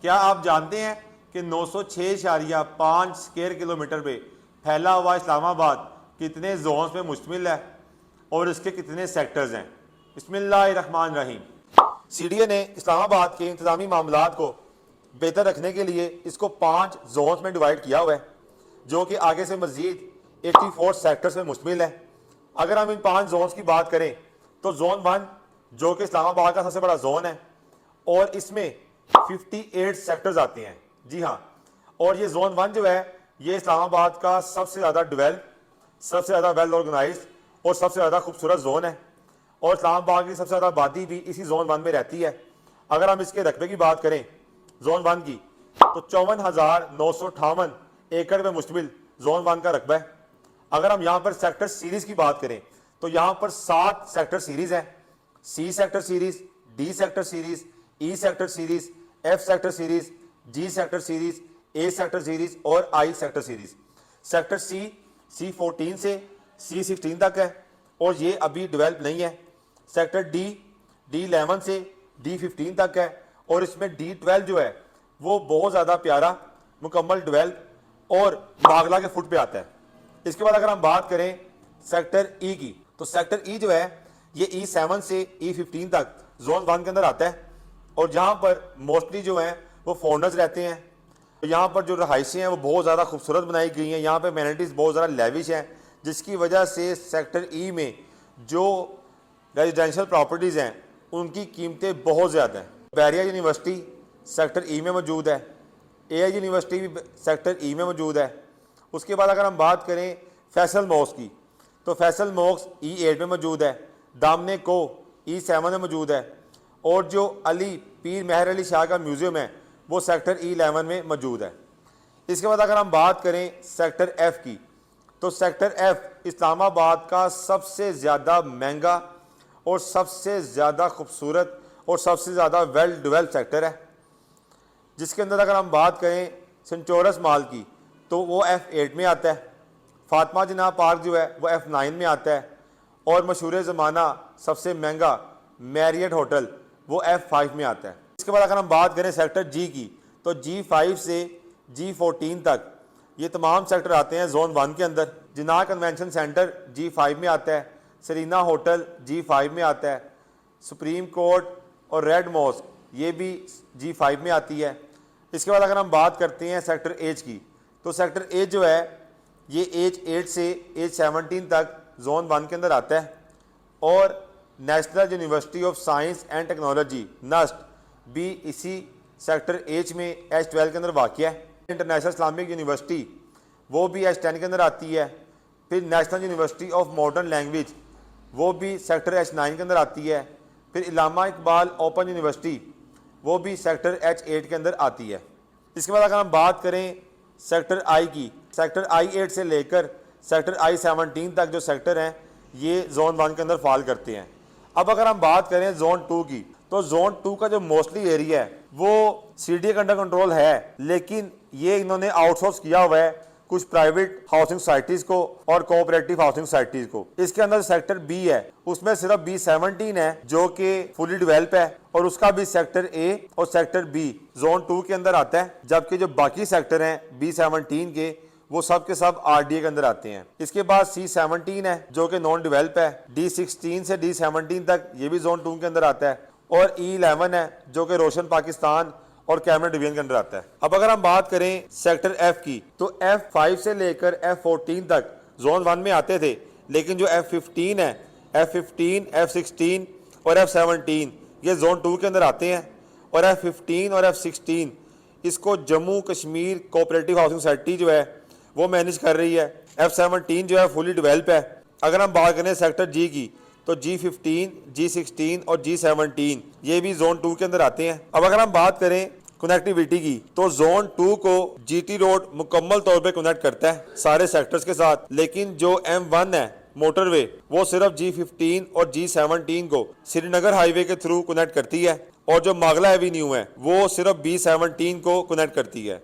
क्या आप जानते हैं कि 906.5 स्क्वायर किलोमीटर पे फैला हुआ इस्लामाबाद कितने जोन्स में मुश्तमिल है और इसके कितने सेक्टर्स हैं? बिस्मिल्लाहिर्रहमानिर्रहीम। सीडीए ने इस्लामाबाद के इंतजामी मामलात को बेहतर रखने के लिए इसको 5 जोन्स में डिवाइड किया हुआ है, जो कि आगे से मजीद 84 सेक्टर्स में मुश्तमिल है। अगर हम इन 5 जोन्स की बात करें तो जोन 1 जो कि इस्लामाबाद का सबसे बड़ा जोन है और इसमें 58 सेक्टर्स आते हैं। जी हाँ, और ये जोन 1 जो है ये इस्लामाबाद का सबसे ज़्यादा डेवलप, सबसे ज़्यादा वेल ऑर्गेनाइज और सबसे ज़्यादा खूबसूरत जोन है और इस्लामाबाद की सबसे ज़्यादा आबादी भी इसी जोन 1 में रहती है। अगर हम इसके रकबे की बात करें जोन 1 की तो 54,958 एकड़ में मुश्तमिल जोन 1 का रकबा है। अगर हम यहाँ पर सेक्टर सीरीज की बात करें तो यहाँ पर 7 सेक्टर सीरीज है। C sector series, D sector series, E sector series, F sector series, G sector series, A sector series और I sector series. Sector C14 से C16 तक है और ये अभी डेवलप नहीं है। सेक्टर D11 से D15 तक है और इसमें D12 जो है वो बहुत ज़्यादा प्यारा, मुकम्मल डेवलप और बागला के फुट पे आता है। इसके बाद अगर हम बात करें सेक्टर ई की तो सेक्टर ई जो है ये E7 से E15 तक जोन 1 के अंदर आता है और जहाँ पर मोस्टली जो है वो फॉरेनर्स रहते हैं। तो यहाँ पर जो रहाइशें हैं वो बहुत ज़्यादा खूबसूरत बनाई गई हैं। यहाँ पर एमेनिटीज़ बहुत ज़्यादा लेविश हैं, जिसकी वजह से सेक्टर ई में जो रेजिडेंशियल प्रॉपर्टीज़ हैं उनकी कीमतें बहुत ज़्यादा हैं। बैरिया यूनिवर्सिटी सेक्टर ई में मौजूद है, AI यूनिवर्सिटी भी सेक्टर ई में मौजूद है। उसके बाद अगर हम बात करें फैसल मॉस्क की तो फैसल मॉस्क E8 में मौजूद है, दामने को E7 में मौजूद है और जो अली पीर मेहर अली शाह का म्यूज़ियम है वो सेक्टर E11 में मौजूद है। इसके बाद अगर हम बात करें सेक्टर F की तो सेक्टर F इस्लामाबाद का सबसे ज़्यादा महंगा और सबसे ज़्यादा खूबसूरत और सबसे ज़्यादा वेल डेवलप सेक्टर है, जिसके अंदर अगर हम बात करें सेंचोरस मॉल की तो वो F8 में आता है। फातिमा जिन्ना पार्क जो है वो F9 में आता है और मशहूर ज़माना सबसे महंगा मैरियट होटल वो F5 में आता है। इसके बाद अगर हम बात करें सेक्टर जी की तो G5 से G14 तक ये तमाम सेक्टर आते हैं जोन 1 के अंदर। जिन्ना कन्वेंशन सेंटर G5 में आता है, सरीना होटल G5 में आता है, सुप्रीम कोर्ट और रेड मॉस्क ये भी G5 में आती है। इसके बाद अगर हम बात करते हैं सेक्टर एच की तो सेक्टर एच जो है ये H8 से H17 तक जोन 1 के अंदर आता है और national university of science and technology NUST भी इसी सेक्टर एच में H12 के अंदर वाक़ है। इंटरनेशनल इस्लामिक यूनिवर्सिटी वो भी H10 के अंदर आती है। फिर national university of modern language वो भी सेक्टर H9 के अंदर आती है। फिर इलामा इकबाल ओपन यूनिवर्सिटी वो भी सेक्टर H8 के अंदर आती है। इसके बाद अगर हम बात करें सेक्टर आई की, सेक्टर I8 से लेकर सेक्टर I17 तक जो सेक्टर हैं ये जोन 1 के अंदर फॉल करते हैं। अब अगर हम बात करें जोन 2 की तो जोन 2 का जो मोस्टली एरिया है वो सीडीए का अंडर कंट्रोल है, लेकिन ये इन्होंने आउटसोर्स किया हुआ है कुछ प्राइवेट हाउसिंग सोसाइटीज को और कोऑपरेटिव हाउसिंग सोसाइटीज को। इसके अंदर सेक्टर बी है, उसमें सिर्फ B17 है जो कि फुली डेवलप है और उसका भी सेक्टर ए और सेक्टर बी जोन 2 के अंदर आता है, जबकि जो बाकी सेक्टर हैं B17 के वो सब के सब RDA के अंदर आते हैं। इसके बाद C17 है जो कि नॉन डेवलप है, D16 से D17 तक ये भी जोन 2 के अंदर आता है और E11 है जो कि रोशन पाकिस्तान और कैमरा डिवीजन के अंदर आता है। अब अगर हम बात करें सेक्टर F की तो F5 से लेकर F14 तक जोन 1 में आते थे, लेकिन जो F15 है, F15, F16 और F17 ये जोन 2 के अंदर आते हैं और F15 और F16 इसको Jammu Kashmir cooperative housing society जो है वो मैनेज कर रही है। F17 जो है फुली डेवलप है। अगर हम बात करें सेक्टर जी की तो G15, G16 और G17 ये भी जोन 2 के अंदर आते हैं। अब अगर हम बात करें कनेक्टिविटी की तो जोन 2 को GT रोड मुकम्मल तौर पे कनेक्ट करता है सारे सेक्टर्स के साथ, लेकिन जो M1 है मोटरवे वो सिर्फ G15 और G17 को श्रीनगर हाईवे के थ्रू कनेक्ट करती है और जो मागला एवेन्यू है वो सिर्फ B17 को कनेक्ट करती है।